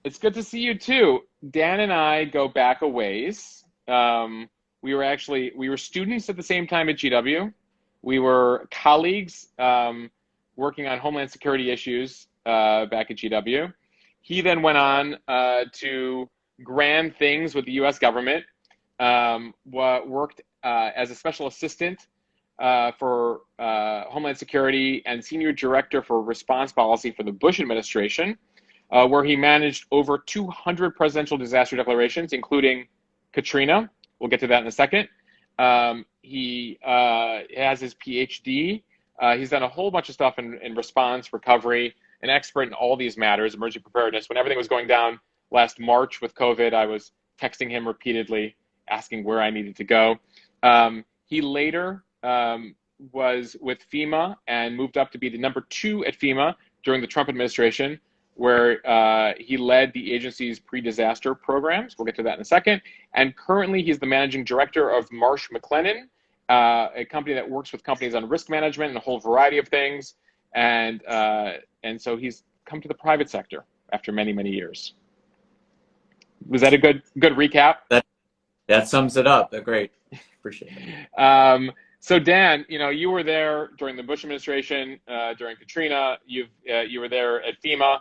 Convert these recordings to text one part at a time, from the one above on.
It's good to see you too. Dan and I go back a ways. We were students at the same time at GW. We were colleagues working on Homeland Security issues back at GW. He then went on to grand things with the U.S. government. Worked as a special assistant for Homeland Security and senior director for response policy for the Bush administration, where he managed over 200 presidential disaster declarations, including Katrina. We'll get to that in a second. He has his PhD. He's done a whole bunch of stuff in response, recovery, an expert in all these matters, emergency preparedness. When everything was going down last March with COVID, I was texting him repeatedly, asking where I needed to go. He later was with FEMA and moved up to be the #2 at FEMA during the Trump administration, where he led the agency's pre-disaster programs. We'll get to that in a second. And currently, he's the managing director of Marsh McLennan, a company that works with companies on risk management and a whole variety of things. And so he's come to the private sector after many, many years. Was that a good recap? That sums it up. Great. Appreciate it. So Dan, you were there during the Bush administration, during Katrina. You were there at FEMA,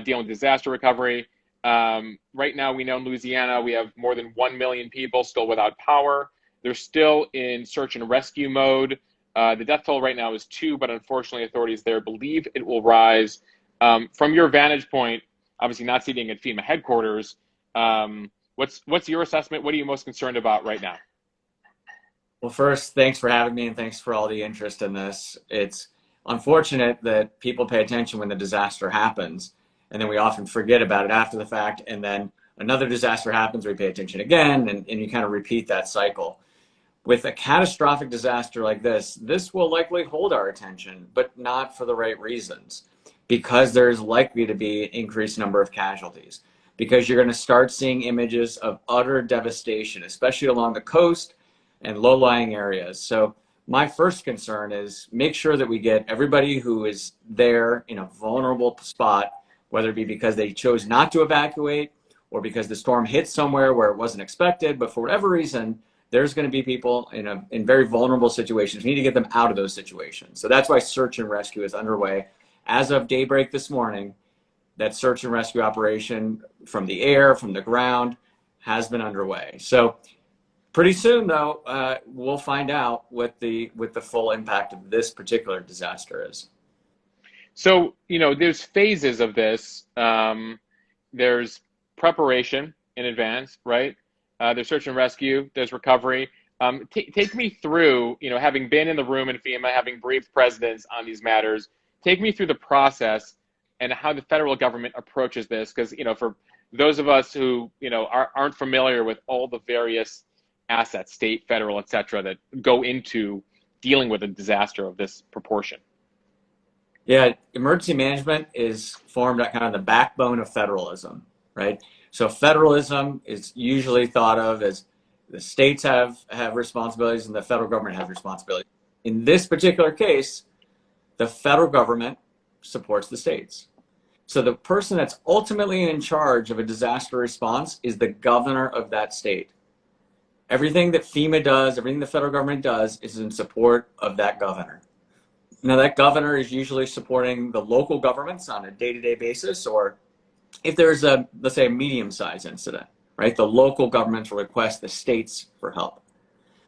dealing with disaster recovery. Right now, we know in Louisiana, we have more than 1 million people still without power. They're still in search and rescue mode. The death toll right now is 2, but unfortunately, authorities there believe it will rise. From your vantage point, obviously not sitting at FEMA headquarters, what's your assessment? What are you most concerned about right now? Well, first, thanks for having me and thanks for all the interest in this. It's unfortunate that people pay attention when the disaster happens, and then we often forget about it after the fact, and then another disaster happens, we pay attention again, and you kind of repeat that cycle. With a catastrophic disaster like this will likely hold our attention, but not for the right reasons, because there's likely to be an increased number of casualties, because you're going to start seeing images of utter devastation, especially along the coast and low-lying areas. So my first concern is make sure that we get everybody who is there in a vulnerable spot, whether it be because they chose not to evacuate or because the storm hit somewhere where it wasn't expected, but for whatever reason, there's going to be people in very vulnerable situations. We need to get them out of those situations. So that's why search and rescue is underway. As of daybreak this morning, that search and rescue operation from the air, from the ground, has been underway. So pretty soon, though, we'll find out what the full impact of this particular disaster is. So, there's phases of this. There's preparation in advance, right? There's search and rescue, there's recovery. Take me through, having been in the room in FEMA, having briefed presidents on these matters, take me through the process and how the federal government approaches this. Because, for those of us who, aren't familiar with all the various assets, state, federal, et cetera, that go into dealing with a disaster of this proportion. Yeah, emergency management is formed at kind of the backbone of federalism, right? So federalism is usually thought of as the states have responsibilities and the federal government has responsibilities. In this particular case, the federal government supports the states. So the person that's ultimately in charge of a disaster response is the governor of that state. Everything that FEMA does, everything the federal government does is in support of that governor. Now that governor is usually supporting the local governments on a day-to-day basis, or if there's let's say a medium-sized incident, right? The local governments will request the states for help.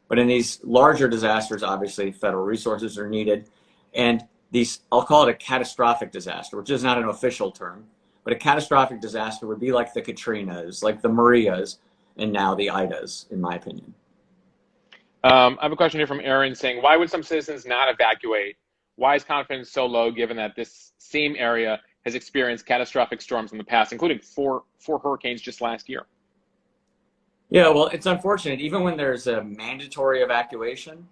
But in these larger disasters, obviously federal resources are needed. And these, I'll call it a catastrophic disaster, which is not an official term, but a catastrophic disaster would be like the Katrinas, like the Marias, and now the Idas, in my opinion. I have a question here from Aaron saying, why would some citizens not evacuate? Why is confidence so low given that this same area has experienced catastrophic storms in the past, including four hurricanes just last year? Yeah, well, it's unfortunate. Even when there's a mandatory evacuation,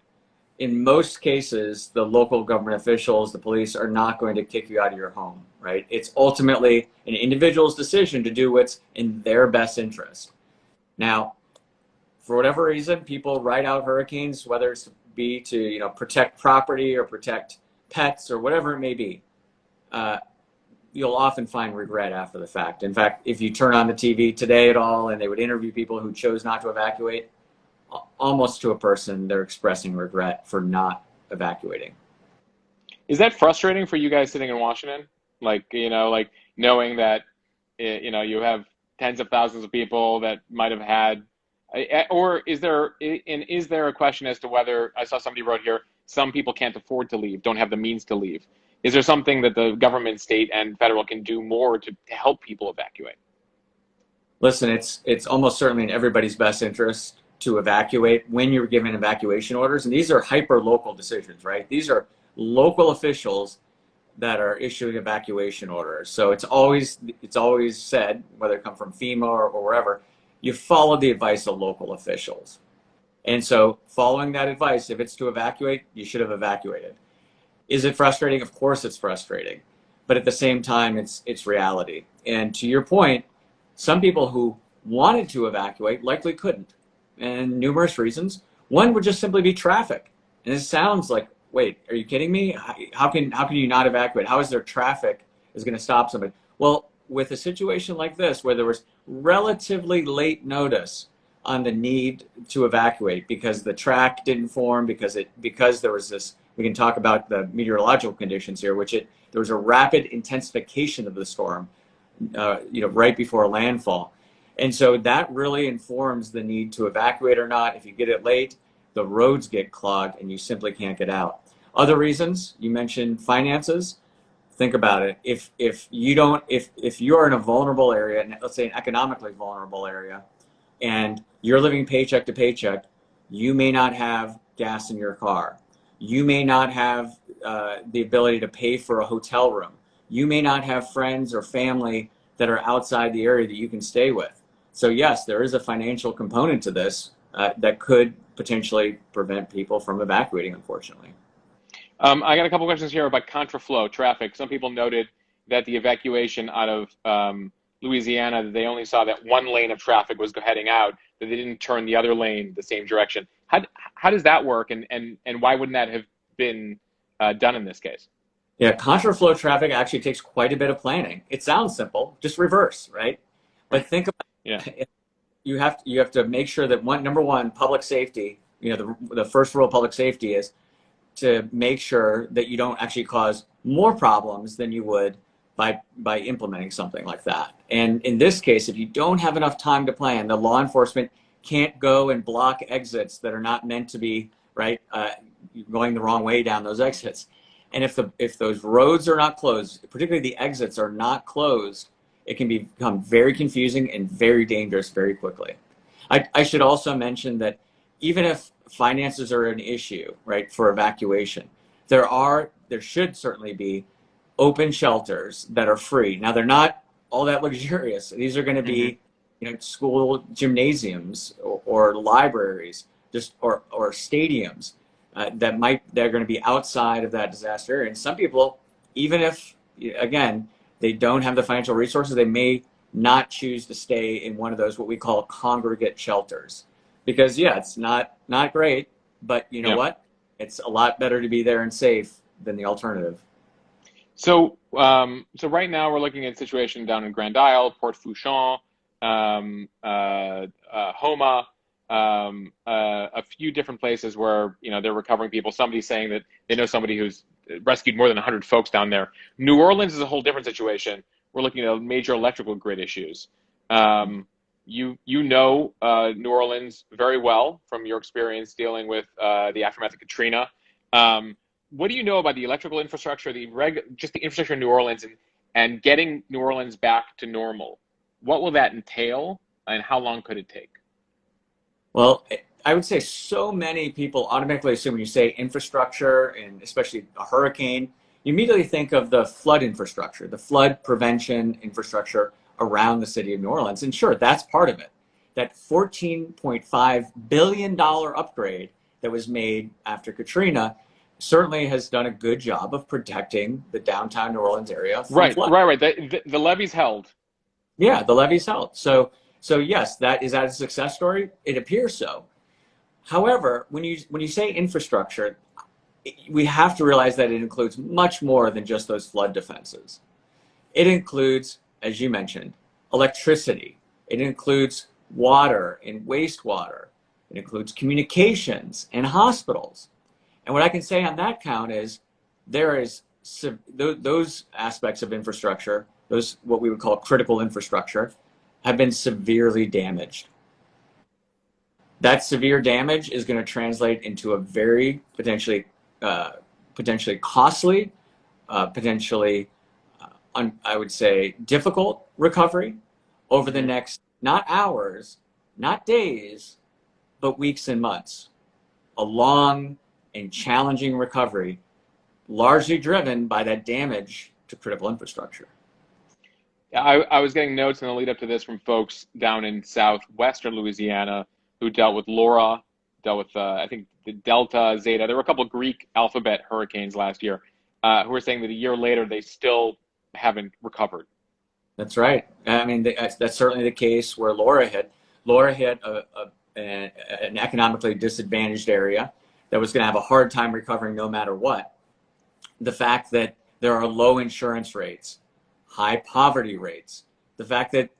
in most cases, the local government officials, the police, are not going to kick you out of your home, right? It's ultimately an individual's decision to do what's in their best interest. Now, for whatever reason, people ride out hurricanes, whether it's to protect property or protect pets or whatever it may be. you'll often find regret after the fact. In fact, if you turn on the TV today at all and they would interview people who chose not to evacuate, almost to a person, they're expressing regret for not evacuating. Is that frustrating for you guys sitting in Washington? Like, like knowing that, you have tens of thousands of people that might have had, or is there a question as to whether, I saw somebody wrote here, some people can't afford to leave, don't have the means to leave. Is there something that the government, state, and federal can do more to help people evacuate? Listen, it's almost certainly in everybody's best interest to evacuate when you're given evacuation orders. And these are hyper-local decisions, right? These are local officials that are issuing evacuation orders. So it's always said, whether it come from FEMA or wherever, you follow the advice of local officials. And so following that advice, if it's to evacuate, you should have evacuated. Is it frustrating? Of course it's frustrating. But at the same time, it's reality. And to your point, some people who wanted to evacuate likely couldn't, and numerous reasons. One would just simply be traffic. And it sounds like, wait, are you kidding me? How can you not evacuate? How is there traffic is going to stop somebody? Well, with a situation like this, where there was relatively late notice on the need to evacuate because the track didn't form, because there was this, we can talk about the meteorological conditions here, there was a rapid intensification of the storm, right before landfall. And so that really informs the need to evacuate or not. If you get it late, the roads get clogged and you simply can't get out. Other reasons, you mentioned finances. Think about it. If you're in a vulnerable area, let's say an economically vulnerable area, and you're living paycheck to paycheck, you may not have gas in your car. You may not have the ability to pay for a hotel room. You may not have friends or family that are outside the area that you can stay with. So yes, there is a financial component to this that could potentially prevent people from evacuating, unfortunately. I got a couple questions here about contraflow traffic. Some people noted that the evacuation out of Louisiana, that they only saw that one lane of traffic was heading out, that they didn't turn the other lane the same direction. How does that work, and why wouldn't that have been done in this case? Yeah, contraflow traffic actually takes quite a bit of planning. It sounds simple, just reverse, right? But think about it. You have to make sure that number one, public safety. The first rule of public safety is to make sure that you don't actually cause more problems than you would by implementing something like that. And in this case, if you don't have enough time to plan, the law enforcement can't go and block exits that are not meant to be going the wrong way down those exits. And if those roads are not closed, particularly the exits are not closed, it can become very confusing and very dangerous very quickly. I should also mention that even if finances are an issue, right, for evacuation, there should certainly be open shelters that are free. Now, they're not all that luxurious. These are going to be, school gymnasiums or libraries, or stadiums they're going to be outside of that disaster area. And some people, even if, again, they don't have the financial resources, they may not choose to stay in one of those, what we call congregate shelters. Because it's not great, but you know what? It's a lot better to be there and safe than the alternative. So right now we're looking at a situation down in Grand Isle, Port Fourchon, Homa, a few different places where they're recovering people. Somebody's saying that they know somebody who's rescued more than 100 folks down there. New Orleans is a whole different situation. We're looking at major electrical grid issues. You know New Orleans very well from your experience dealing with the aftermath of Katrina. What do you know about the electrical infrastructure, just the infrastructure in New Orleans, and getting New Orleans back to normal? What will that entail, and how long could it take? Well, I would say so many people automatically assume when you say infrastructure, and especially a hurricane, you immediately think of the flood infrastructure, the flood prevention infrastructure around the city of New Orleans. And sure, that's part of it. That $14.5 billion upgrade that was made after Katrina certainly has done a good job of protecting the downtown New Orleans area from flood. Right. The levees held. Yeah, the levees held. So yes, is that a success story? It appears so. However, when you say infrastructure, we have to realize that it includes much more than just those flood defenses. It includes, as you mentioned, electricity. It includes water and wastewater. It includes communications and hospitals. And what I can say on that count is there is those aspects of infrastructure, those what we would call critical infrastructure, have been severely damaged. That severe damage is going to translate into a very potentially costly, potentially, I would say, difficult recovery over the next, not hours, not days, but weeks and months. A long and challenging recovery, largely driven by that damage to critical infrastructure. I was getting notes in the lead up to this from folks down in southwestern Louisiana who dealt with Laura, dealt with, I think, the Delta, Zeta. There were a couple of Greek alphabet hurricanes last year who were saying that a year later they still haven't recovered. That's right. I mean, that's certainly the case where Laura hit. Laura hit an economically disadvantaged area that was going to have a hard time recovering no matter what. The fact that there are low insurance rates, high poverty rates, the fact that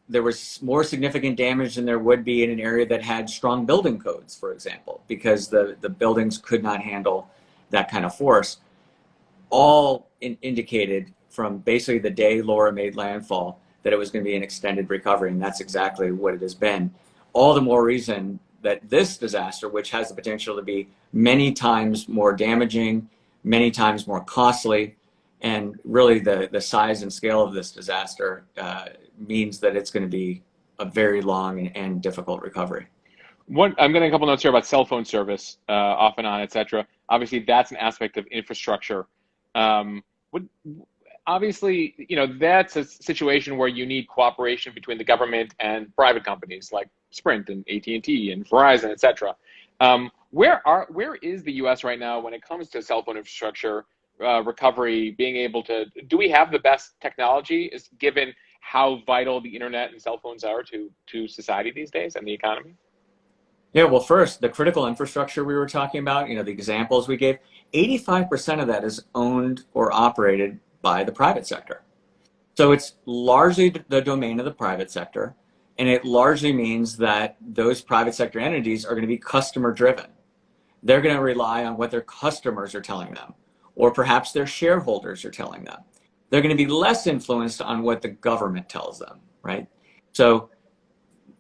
there was more significant damage than there would be in an area that had strong building codes, for example, because the buildings could not handle that kind of force, all indicated from basically the day Laura made landfall that it was going to be an extended recovery, and that's exactly what it has been. All the more reason that this disaster, which has the potential to be many times more damaging, many times more costly, and really the size and scale of this disaster means that it's going to be a very long and difficult recovery. I'm getting a couple notes here about cell phone service off and on, et cetera. Obviously, that's an aspect of infrastructure. Obviously, that's a situation where you need cooperation between the government and private companies like Sprint and AT&T and Verizon, et cetera. Where is the U.S. right now when it comes to cell phone infrastructure recovery, being able to, do we have the best technology given how vital the internet and cell phones are to society these days and the economy? Yeah, well, first, the critical infrastructure we were talking about, the examples we gave, 85% of that is owned or operated by the private sector. So it's largely the domain of the private sector, and it largely means that those private sector entities are going to be customer driven. They're going to rely on what their customers are telling them, or perhaps their shareholders are telling them. They're going to be less influenced on what the government tells them, right? So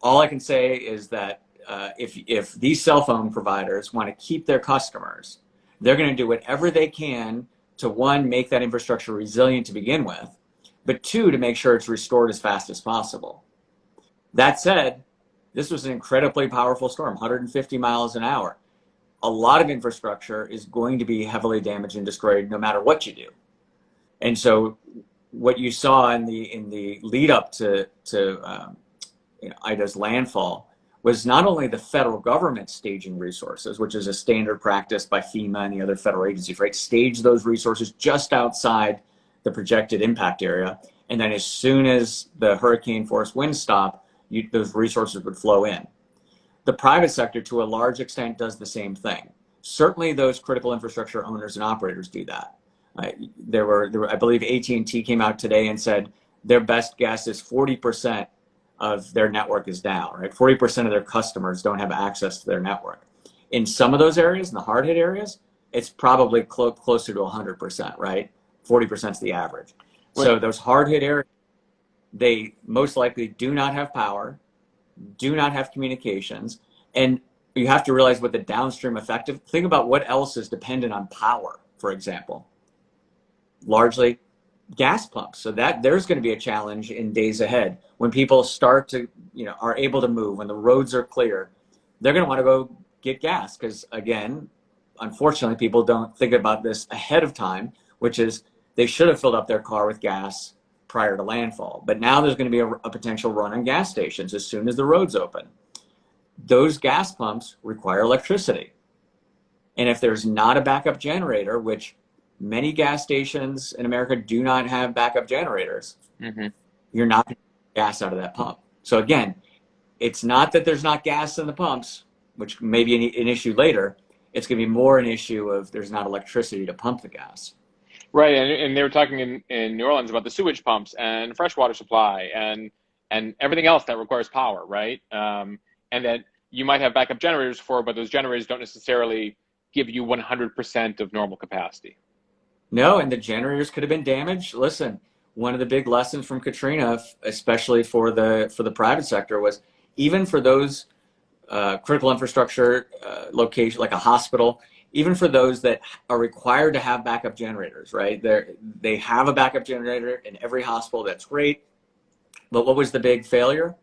all I can say is that if these cell phone providers want to keep their customers, they're going to do whatever they can to, one, make that infrastructure resilient to begin with, but two, to make sure it's restored as fast as possible. That said, this was an incredibly powerful storm, 150 miles an hour. A lot of infrastructure is going to be heavily damaged and destroyed no matter what you do. And so what you saw in the lead up to Ida's landfall was not only the federal government staging resources, which is a standard practice by FEMA and the other federal agencies, right? Stage those resources just outside the projected impact area. And then as soon as the hurricane force winds stop, those resources would flow in. The private sector, to a large extent, does the same thing. Certainly those critical infrastructure owners and operators do that. There were, I believe AT&T came out today and said their best guess is 40% of their network is down, right? 40% of their customers don't have access to their network. In some of those areas, in the hard hit areas, it's probably closer to 100%, right? 40% is the average. Right. So those hard hit areas, they most likely do not have power, do not have communications, and you have to realize what the downstream effect of, think about what else is dependent on power, for example. Largely gas pumps. So that there's going to be a challenge in days ahead when people start to, are able to move, when the roads are clear, they're going to want to go get gas because, again, unfortunately, people don't think about this ahead of time, which is they should have filled up their car with gas prior to landfall. But now there's going to be a potential run on gas stations as soon as the roads open. Those gas pumps require electricity. And if there's not a backup generator, which many gas stations in America do not have backup generators, you're not going to get gas out of that pump. So again, it's not that there's not gas in the pumps, which may be an issue later. It's going to be more an issue of there's not electricity to pump the gas. Right, and they were talking in New Orleans about the sewage pumps and freshwater supply and everything else that requires power, right? And that you might have backup generators for, but those generators don't necessarily give you 100% of normal capacity. No, and the generators could have been damaged. Listen, one of the big lessons from Katrina, especially for the private sector, was even for those critical infrastructure location like a hospital, even for those that are required to have backup generators, right? They have a backup generator in every hospital. That's great. But what was the big failure?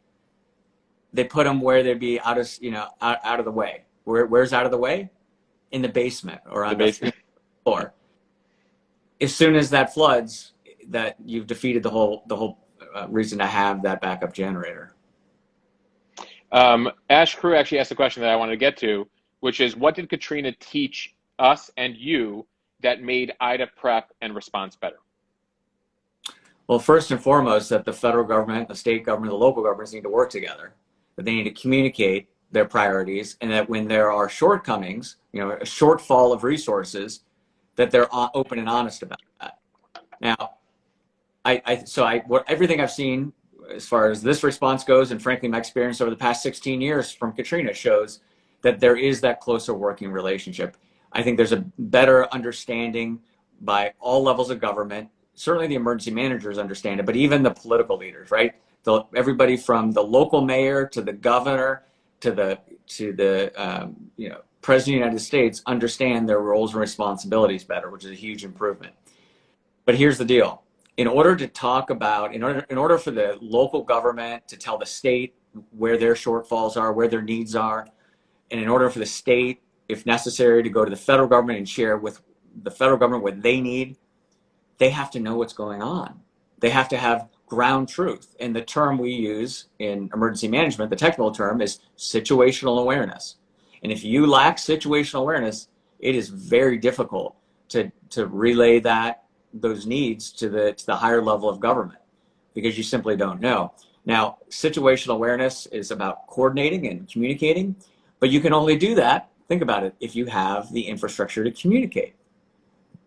They put them where they'd be out of the way. Where's out of the way? In the basement or The on the basement. floor. As soon as that floods, that you've defeated the whole reason to have that backup generator. Ash Crew actually asked a question that I wanted to get to, which is, what did Katrina teach us and you that made IDA prep and response better? Well, first and foremost, that the federal government, the state government, the local governments need to work together, that they need to communicate their priorities, and that when there are shortcomings, a shortfall of resources, that they're open and honest about that. Now, everything I've seen as far as this response goes, and frankly, my experience over the past 16 years from Katrina shows that there is that closer working relationship. I think there's a better understanding by all levels of government. Certainly the emergency managers understand it, but even the political leaders, right? Everybody from the local mayor to the governor to the president of the United States understand their roles and responsibilities better, which is a huge improvement. But here's the deal. In order for the local government to tell the state where their shortfalls are, where their needs are, and in order for the state, if necessary, to go to the federal government and share with the federal government what they need, they have to know what's going on. They have to have ground truth. And the term we use in emergency management, the technical term, is situational awareness. And if you lack situational awareness, it is very difficult to relay those needs to the higher level of government, because you simply don't know. Now, situational awareness is about coordinating and communicating, but you can only do that, think about it, if you have the infrastructure to communicate.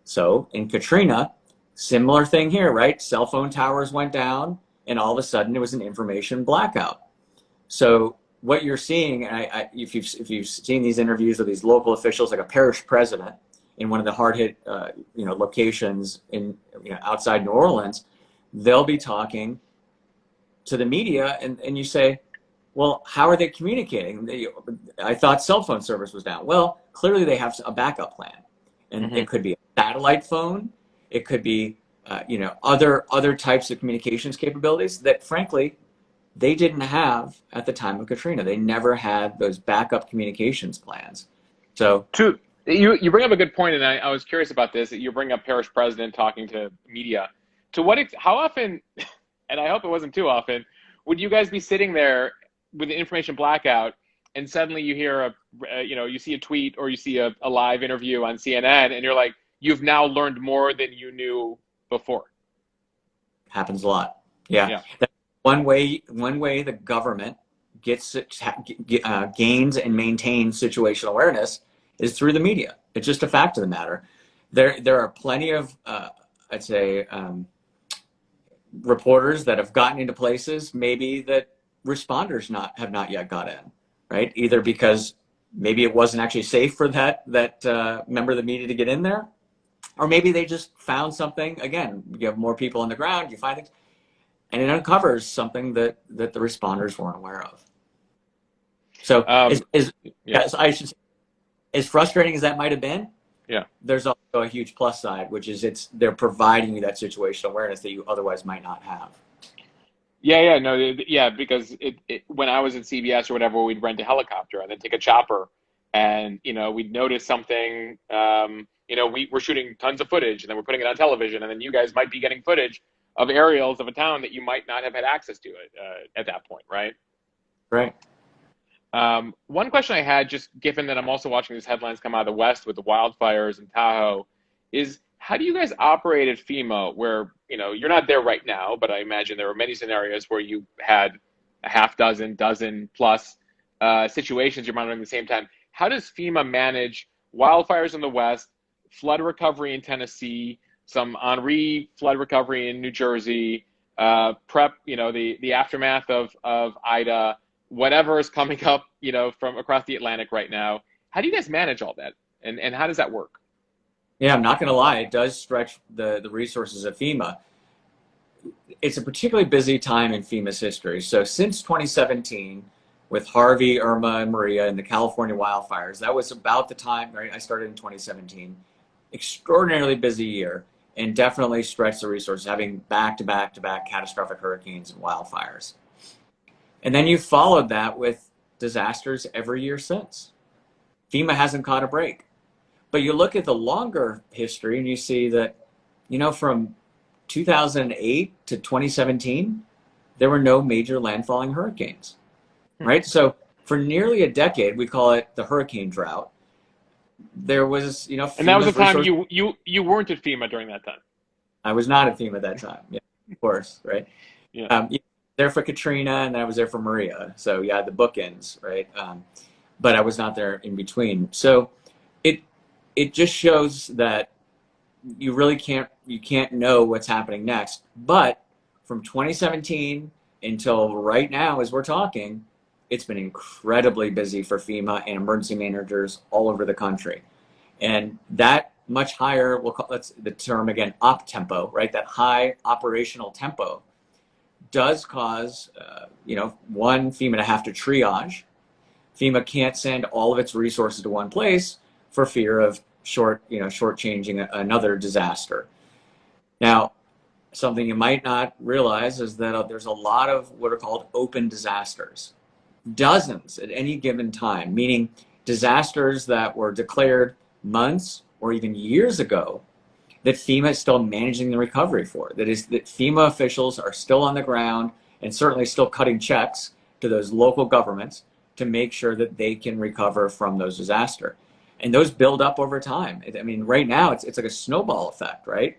So in Katrina, similar thing here, right? Cell phone towers went down, and all of a sudden it was an information blackout. So what you're seeing, and if you've seen these interviews with these local officials, like a parish president in one of the hard-hit locations in outside New Orleans, they'll be talking to the media, and you say, well, how are they communicating? I thought cell phone service was down. Well, clearly they have a backup plan, and It could be a satellite phone, it could be other types of communications capabilities that, frankly, they didn't have at the time of Katrina. They never had those backup communications plans. So you bring up a good point, and I was curious about this. You bring up parish president talking to media. How often, and I hope it wasn't too often, would you guys be sitting there with the information blackout, and suddenly you hear you see a tweet or you see a live interview on CNN, and you're like, you've now learned more than you knew before? Happens a lot. Yeah. One way the government gains and maintains situational awareness is through the media. It's just a fact of the matter. There are plenty of I'd say reporters that have gotten into places maybe that responders have not yet got in, right? Either because maybe it wasn't actually safe for that member of the media to get in there, or maybe they just found something. Again, you have more people on the ground, you find things, and it uncovers something that the responders weren't aware of. So I should say, as frustrating as that might have been, there's also a huge plus side, which is they're providing you that situational awareness that you otherwise might not have. Because when I was at CBS or whatever, we'd rent a helicopter and then take a chopper, and we'd notice something. We're shooting tons of footage, and then we're putting it on television, and then you guys might be getting footage of aerials of a town that you might not have had access to it at that point, right? Right. One question I had, just given that I'm also watching these headlines come out of the West with the wildfires in Tahoe, is how do you guys operate at FEMA, where you're not there right now, but I imagine there were many scenarios where you had a half dozen plus situations you're monitoring at the same time. How does FEMA manage wildfires in the West, flood recovery in Tennessee, some Henri flood recovery in New Jersey, prep, the aftermath of Ida, whatever is coming up, from across the Atlantic right now. How do you guys manage all that? And how does that work? Yeah, I'm not going to lie. It does stretch the resources of FEMA. It's a particularly busy time in FEMA's history. So since 2017, with Harvey, Irma, and Maria and the California wildfires, that was about the time, right? I started in 2017. Extraordinarily busy year, and definitely stretched the resources, having back-to-back catastrophic hurricanes and wildfires. And then you followed that with disasters every year since. FEMA hasn't caught a break. But you look at the longer history and you see that, from 2008 to 2017, there were no major landfalling hurricanes, right? So for nearly a decade, we call it the hurricane drought. There was, and that was the time you weren't at FEMA during that time. I was not at FEMA at that time. Yeah, of course, right? Yeah. There for Katrina, and I was there for Maria. So yeah, the bookends, right? But I was not there in between. So it just shows that you really can't know what's happening next. But from 2017 until right now, as we're talking, it's been incredibly busy for FEMA and emergency managers all over the country. And that much higher, that's the term again, op tempo, right? That high operational tempo does cause, one, FEMA to have to triage. FEMA can't send all of its resources to one place for fear of shortchanging another disaster. Now, something you might not realize is that there's a lot of what are called open disasters. Dozens at any given time, meaning disasters that were declared months or even years ago that FEMA is still managing the recovery for. That is, that FEMA officials are still on the ground and certainly still cutting checks to those local governments to make sure that they can recover from those disasters. And those build up over time. I mean, right now it's like a snowball effect, right?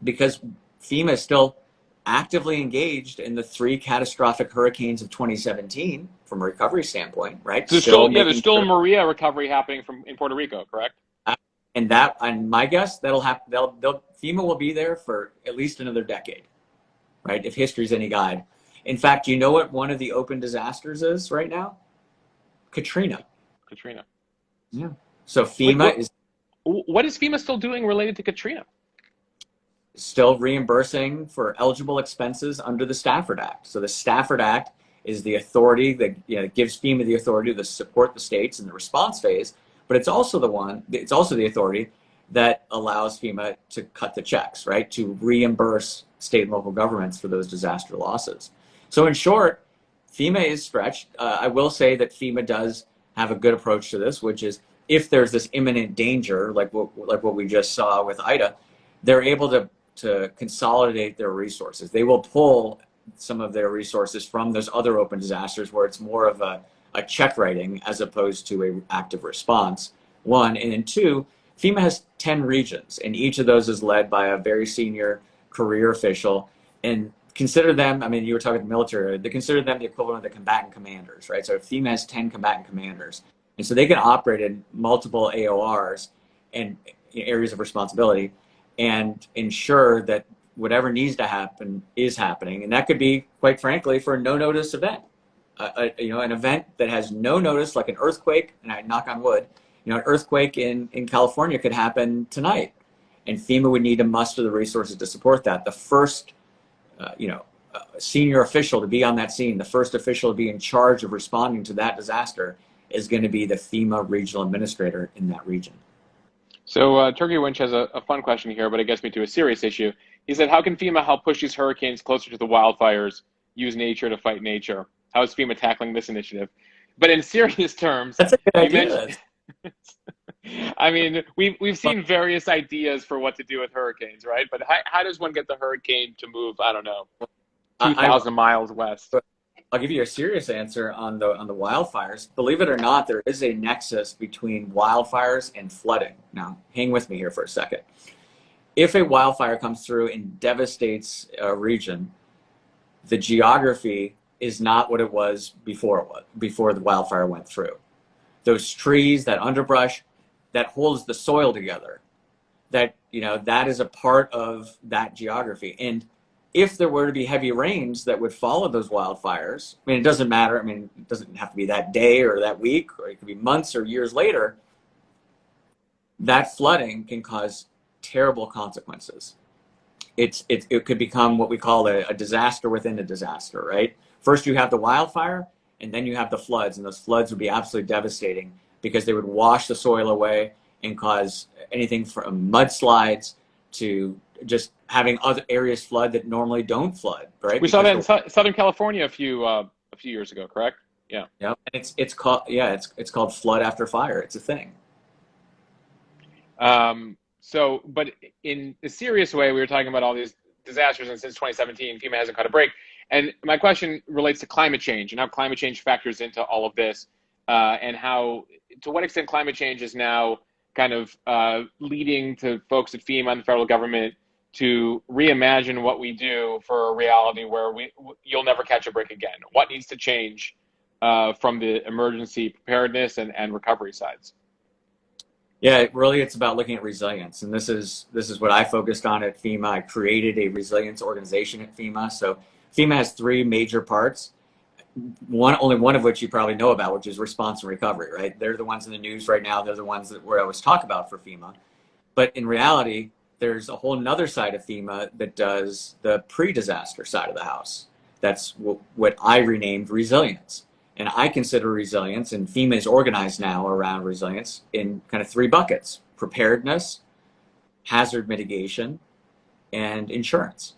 Because FEMA is still actively engaged in the 3 catastrophic hurricanes of 2017 from a recovery standpoint, right? So there's still Maria recovery happening in Puerto Rico, correct? And my guess, FEMA will be there for at least another decade, right? If history's any guide. In fact, you know what one of the open disasters is right now? Katrina. Yeah. So FEMA what is FEMA still doing related to Katrina? Still reimbursing for eligible expenses under the Stafford Act. So the Stafford Act is the authority that gives FEMA the authority to support the states in the response phase, but it's also the authority that allows FEMA to cut the checks, right? To reimburse state and local governments for those disaster losses. So in short, FEMA is stretched. I will say that FEMA does have a good approach to this, which is if there's this imminent danger, like what we just saw with Ida, they're able to consolidate their resources. They will pull some of their resources from those other open disasters where it's more of a check writing as opposed to an active response, one. And then two, FEMA has 10 regions, and each of those is led by a very senior career official. And consider them, I mean, you were talking about the military, they consider them the equivalent of the combatant commanders, right? So FEMA has 10 combatant commanders. And so they can operate in multiple AORs and areas of responsibility and ensure that whatever needs to happen is happening. And that could be, quite frankly, for a no-notice event. An event that has no notice, like an earthquake, and I knock on wood, an earthquake in California could happen tonight. And FEMA would need to muster the resources to support that. The first, senior official to be on that scene, the first official to be in charge of responding to that disaster is going to be the FEMA regional administrator in that region. So Turkey Winch has a fun question here, but it gets me to a serious issue. He said, how can FEMA help push these hurricanes closer to the wildfires, use nature to fight nature? How is FEMA tackling this initiative? But in serious terms, that's a good idea. I mean, we've seen various ideas for what to do with hurricanes, right? But how does one get the hurricane to move, I don't know, 2,000 miles west? I'll give you a serious answer on the wildfires. Believe it or not, there is a nexus between wildfires and flooding. Now, hang with me here for a second. If a wildfire comes through and devastates a region, the geography is not what it was before the wildfire went through. Those trees, that underbrush, that holds the soil together. that, that is a part of that geography. And if there were to be heavy rains that would follow those wildfires, I mean, it doesn't matter. I mean, it doesn't have to be that day or that week, or it could be months or years later. That flooding can cause terrible consequences. It could become what we call a disaster within a disaster, right? First you have the wildfire, and then you have the floods, and those floods would be absolutely devastating because they would wash the soil away and cause anything from mudslides to just having other areas flood that normally don't flood, right? We saw that in Southern California a few years ago, correct? Yeah. Yeah. It's called flood after fire. It's a thing. But in a serious way, we were talking about all these disasters, and since 2017, FEMA hasn't caught a break. And my question relates to climate change and how climate change factors into all of this, and how, to what extent climate change is now kind of leading to folks at FEMA and the federal government to reimagine what we do for a reality where you'll never catch a break again. What needs to change from the emergency preparedness and recovery sides? Yeah, it's about looking at resilience, and this is what I focused on at FEMA. I created a resilience organization at FEMA. So FEMA has three major parts. Only one of which you probably know about, which is response and recovery, right? They're the ones in the news right now. They're the ones that where I always talk about for FEMA. But in reality, there's a whole nother side of FEMA that does the pre-disaster side of the house. That's what I renamed resilience. And I consider resilience, and FEMA is organized now around resilience in kind of three buckets: preparedness, hazard mitigation, and insurance.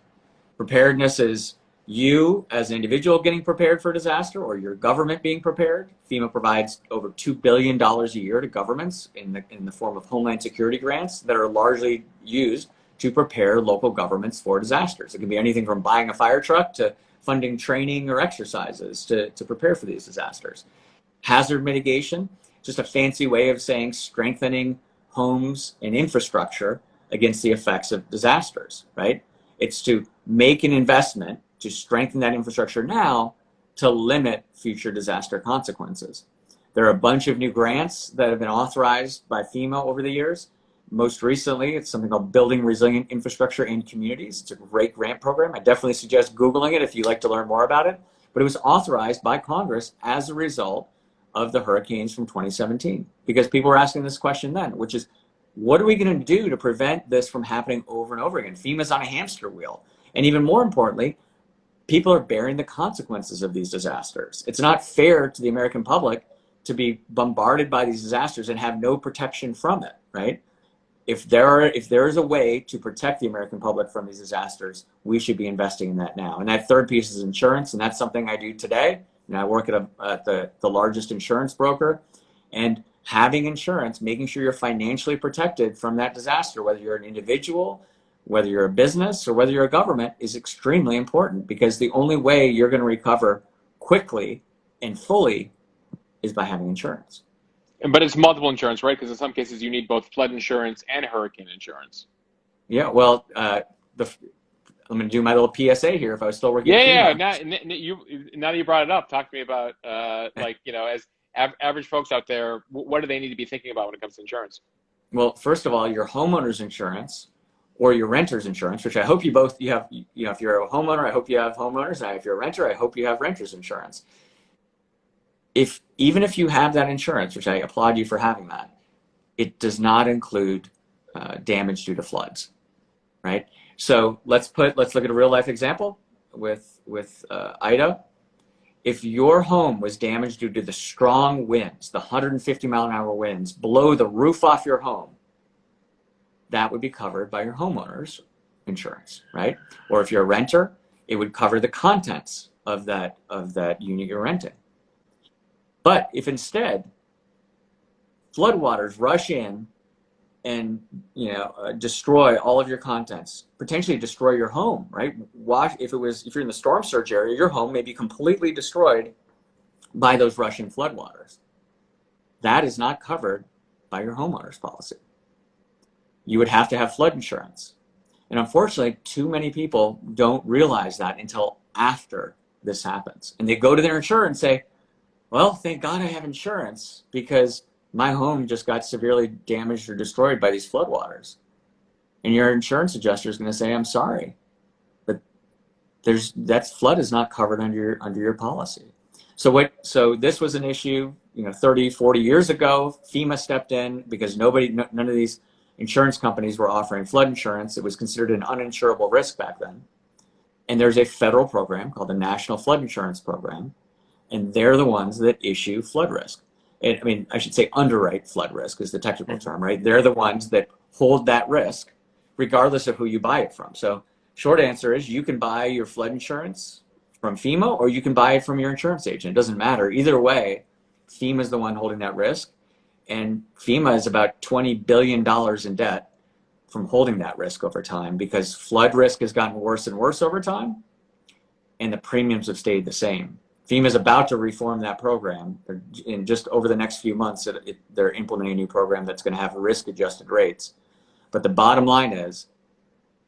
Preparedness is you as an individual getting prepared for a disaster, or your government being prepared. FEMA provides over $2 billion a year to governments in the form of Homeland Security grants that are largely used to prepare local governments for disasters. It can be anything from buying a fire truck to funding training or exercises to prepare for these disasters. Hazard mitigation, just a fancy way of saying strengthening homes and infrastructure against the effects of disasters, right? It's to make an investment to strengthen that infrastructure now to limit future disaster consequences. There are a bunch of new grants that have been authorized by FEMA over the years. Most recently, it's something called Building Resilient Infrastructure in Communities. It's a great grant program. I definitely suggest Googling it if you'd like to learn more about it. But it was authorized by Congress as a result of the hurricanes from 2017. Because people were asking this question then, which is, what are we going to do to prevent this from happening over and over again? FEMA's on a hamster wheel. And even more importantly, people are bearing the consequences of these disasters. It's not fair to the American public to be bombarded by these disasters and have no protection from it, right? If there is a way to protect the American public from these disasters, we should be investing in that now. And that third piece is insurance, and that's something I do today. And I work at the largest insurance broker, and having insurance, making sure you're financially protected from that disaster, whether you're an individual, whether you're a business, or whether you're a government, is extremely important, because the only way you're going to recover quickly and fully is by having insurance. But it's multiple insurance, right? Because in some cases you need both flood insurance and hurricane insurance. Yeah, well, I'm going to do my little PSA here if I was still working. Yeah. Now that you brought it up, talk to me about, as average folks out there, what do they need to be thinking about when it comes to insurance? Well, first of all, your homeowner's insurance or your renter's insurance, which I hope you have, if you're a homeowner, I hope you have homeowners. If you're a renter, I hope you have renter's insurance. Even if you have that insurance, which I applaud you for having that, it does not include damage due to floods, right? So let's look at a real life example with Ida. If your home was damaged due to the strong winds, the 150-mile-an-hour winds blow the roof off your home, that would be covered by your homeowner's insurance, right? Or if you're a renter, it would cover the contents of that unit you're renting. But if instead floodwaters rush in and destroy all of your contents, potentially destroy your home, right? If you're in the storm surge area, your home may be completely destroyed by those rushing floodwaters. That is not covered by your homeowner's policy. You would have to have flood insurance. And unfortunately, too many people don't realize that until after this happens. And they go to their insurer and say, well, thank God I have insurance because my home just got severely damaged or destroyed by these floodwaters. And your insurance adjuster is going to say, I'm sorry, but that flood is not covered under your policy. So this was an issue, 30, 40 years ago. FEMA stepped in because none of these insurance companies were offering flood insurance. It was considered an uninsurable risk back then. And there's a federal program called the National Flood Insurance Program, and they're the ones that issue flood risk. I should say underwrite flood risk is the technical term, right? They're the ones that hold that risk regardless of who you buy it from. So short answer is you can buy your flood insurance from FEMA or you can buy it from your insurance agent. It doesn't matter. Either way, FEMA is the one holding that risk. And FEMA is about $20 billion in debt from holding that risk over time because flood risk has gotten worse and worse over time and the premiums have stayed the same. FEMA is about to reform that program. In just over the next few months, they're implementing a new program that's going to have risk-adjusted rates. But the bottom line is,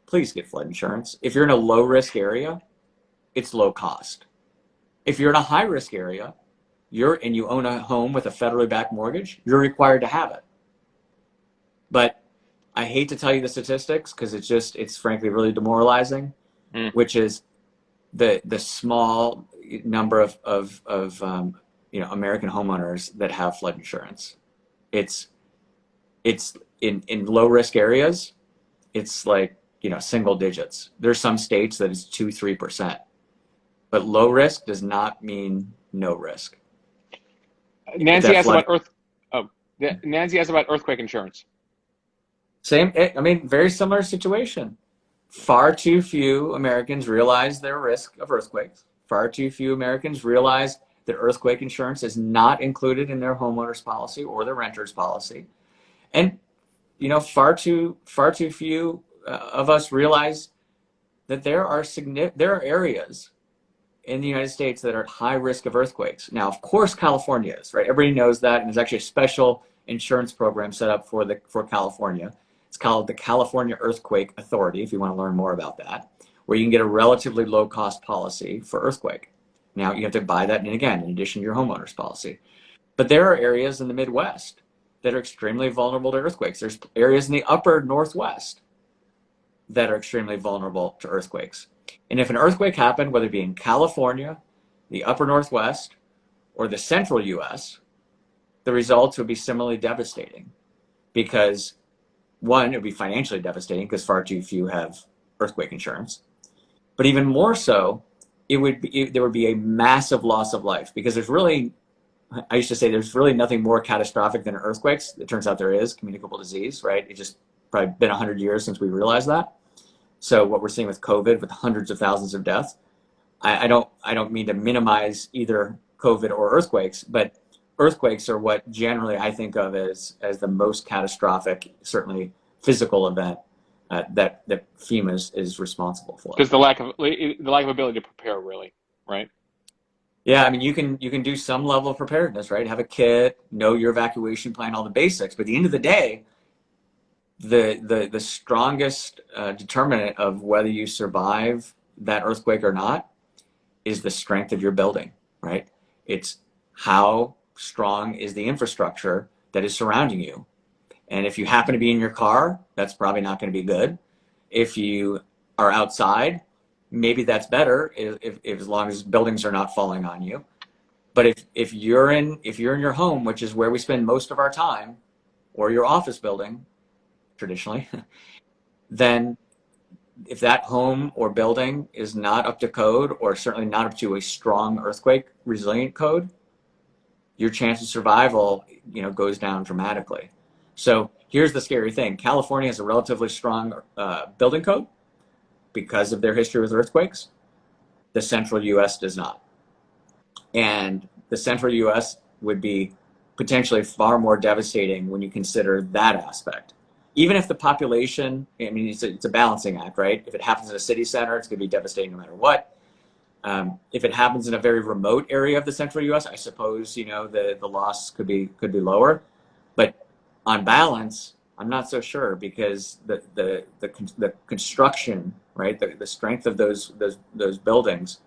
please get flood insurance. If you're in a low-risk area, it's low cost. If you're in a high-risk area, and you own a home with a federally backed mortgage, you're required to have it. But I hate to tell you the statistics because it's frankly really demoralizing, which is the small number of American homeowners that have flood insurance. It's in low risk areas, it's like single digits. There's some states that it's 2-3%, but low risk does not mean no risk. Nancy asked about earthquake insurance. Same, very similar situation. Far too few Americans realize their risk of earthquakes. Far too few Americans realize that earthquake insurance is not included in their homeowner's policy or their renter's policy. And, far too few of us realize that there are areas in the United States that are at high risk of earthquakes. Now, of course, California is, right? Everybody knows that, and there's actually a special insurance program set up for California. It's called the California Earthquake Authority, if you want to learn more about that, where you can get a relatively low-cost policy for earthquake. Now, you have to buy that, and again, in addition to your homeowner's policy. But there are areas in the Midwest that are extremely vulnerable to earthquakes. There's areas in the upper Northwest that are extremely vulnerable to earthquakes. And if an earthquake happened, whether it be in California, the upper Northwest, or the central U.S., the results would be similarly devastating because one, it would be financially devastating because far too few have earthquake insurance. But even more so, there would be a massive loss of life because I used to say there's really nothing more catastrophic than earthquakes. It turns out there is communicable disease, right? It's just probably been 100 years since we realized that. So what we're seeing with COVID, with hundreds of thousands of deaths, I don't mean to minimize either COVID or earthquakes, but earthquakes are what generally I think of as the most catastrophic, certainly physical event that FEMA is responsible for. Because the lack of ability to prepare, really, right? Yeah, you can do some level of preparedness, right? Have a kit, know your evacuation plan, all the basics. But at the end of the day, the strongest determinant of whether you survive that earthquake or not is the strength of your building, right? It's how strong is the infrastructure that is surrounding you. And if you happen to be in your car, that's probably not going to be good. If you are outside, maybe that's better if as long as buildings are not falling on you. But if you're in your home, which is where we spend most of our time, or your office building, traditionally, then if that home or building is not up to code, or certainly not up to a strong earthquake resilient code, your chance of survival, goes down dramatically. So here's the scary thing. California has a relatively strong building code because of their history with earthquakes. The central U.S. does not. And the central U.S. would be potentially far more devastating when you consider that aspect. Even if the population, it's a balancing act, right? If it happens in a city center, it's going to be devastating no matter what. If it happens in a very remote area of the central U.S., I suppose, the loss could be lower. But on balance, I'm not so sure because the construction, right, the strength of those buildings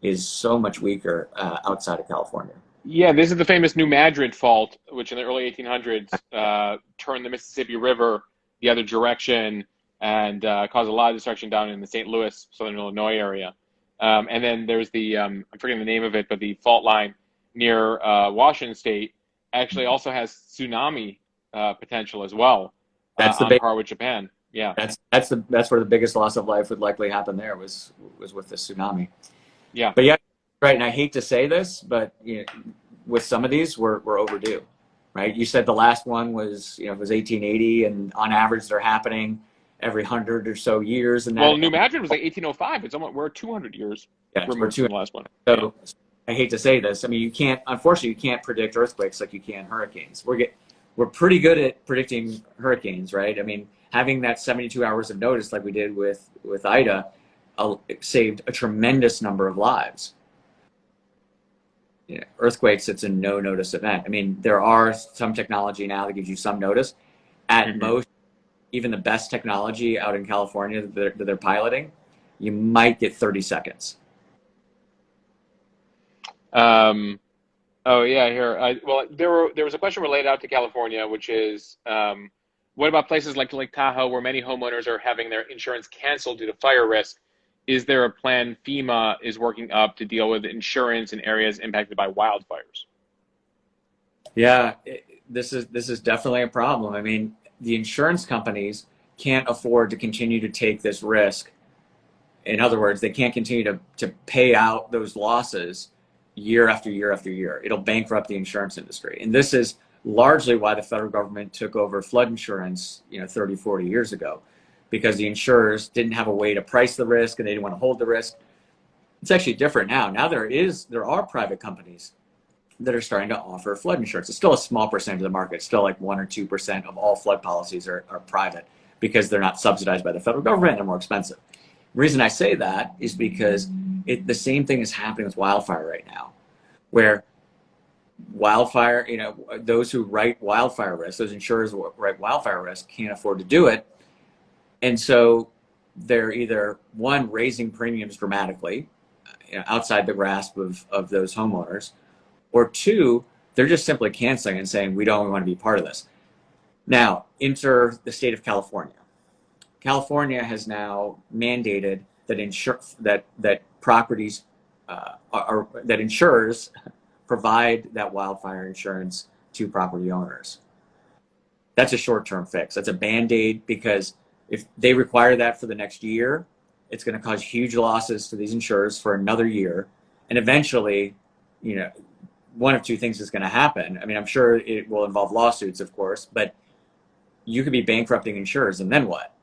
is so much weaker outside of California. Yeah, this is the famous New Madrid Fault, which in the early 1800s turned the Mississippi River the other direction and caused a lot of destruction down in the St. Louis, Southern Illinois area. And then there's the, I'm forgetting the name of it, but the fault line near Washington State actually also has tsunami potential as well That's the on big. par with Japan. Yeah. That's where the biggest loss of life would likely happen. There was with the tsunami. Yeah. But yeah, right. And I hate to say this, but with some of these, we're overdue. Right? You said the last one was it was 1880, and on average they're happening every 100 or so years. And well, New Madrid was like 1805. It's almost, we're 200 years removed from the last one. So I hate to say this. I mean, unfortunately, you can't predict earthquakes like you can hurricanes. We're pretty good at predicting hurricanes, right? I mean, having that 72 hours of notice like we did with Ida saved a tremendous number of lives. Earthquakes, it's a no notice event. I mean, there are some technology now that gives you some notice. At most, even the best technology out in California that they're piloting, you might get 30 seconds. Oh yeah, here. Well, there was a question related out to California, which is, what about places like Lake Tahoe, where many homeowners are having their insurance canceled due to fire risk? Is there a plan FEMA is working up to deal with insurance in areas impacted by wildfires? Yeah, this is definitely a problem. I mean, the insurance companies can't afford to continue to take this risk. In other words, they can't continue to pay out those losses year after year after year. It'll bankrupt the insurance industry. And this is largely why the federal government took over flood insurance 30, 40 years ago, because the insurers didn't have a way to price the risk and they didn't want to hold the risk. It's actually different now. Now there are private companies that are starting to offer flood insurance. It's still a small percentage of the market. It's still like 1 or 2% of all flood policies are private because they're not subsidized by the federal government and they're more expensive. The reason I say that is because the same thing is happening with wildfire right now, where wildfire, those who write wildfire risk, those insurers who write wildfire risk can't afford to do it. And so they're either, one, raising premiums dramatically outside the grasp of those homeowners, or two, they're just simply canceling and saying, we don't want to be part of this. Now, enter the state of California. California has now mandated that that properties that insurers provide that wildfire insurance to property owners. That's a short-term fix. That's a Band-Aid, because if they require that for the next year, it's going to cause huge losses to these insurers for another year. And eventually, one of two things is going to happen. I mean, I'm sure it will involve lawsuits, of course, but you could be bankrupting insurers, and then what?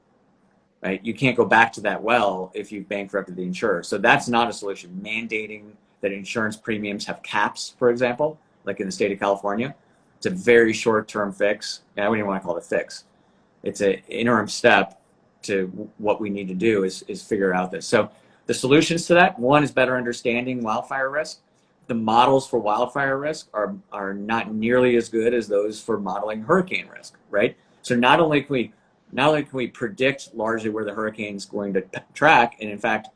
Right? You can't go back to that well if you've bankrupted the insurer. So that's not a solution. Mandating that insurance premiums have caps, for example, like in the state of California, it's a very short-term fix. I wouldn't even want to call it a fix. It's an interim step to what we need to do is figure out this. So the solutions to that, one is better understanding wildfire risk. The models for wildfire risk are not nearly as good as those for modeling hurricane risk, right? So not only can we predict largely where the hurricane's going to track, and in fact,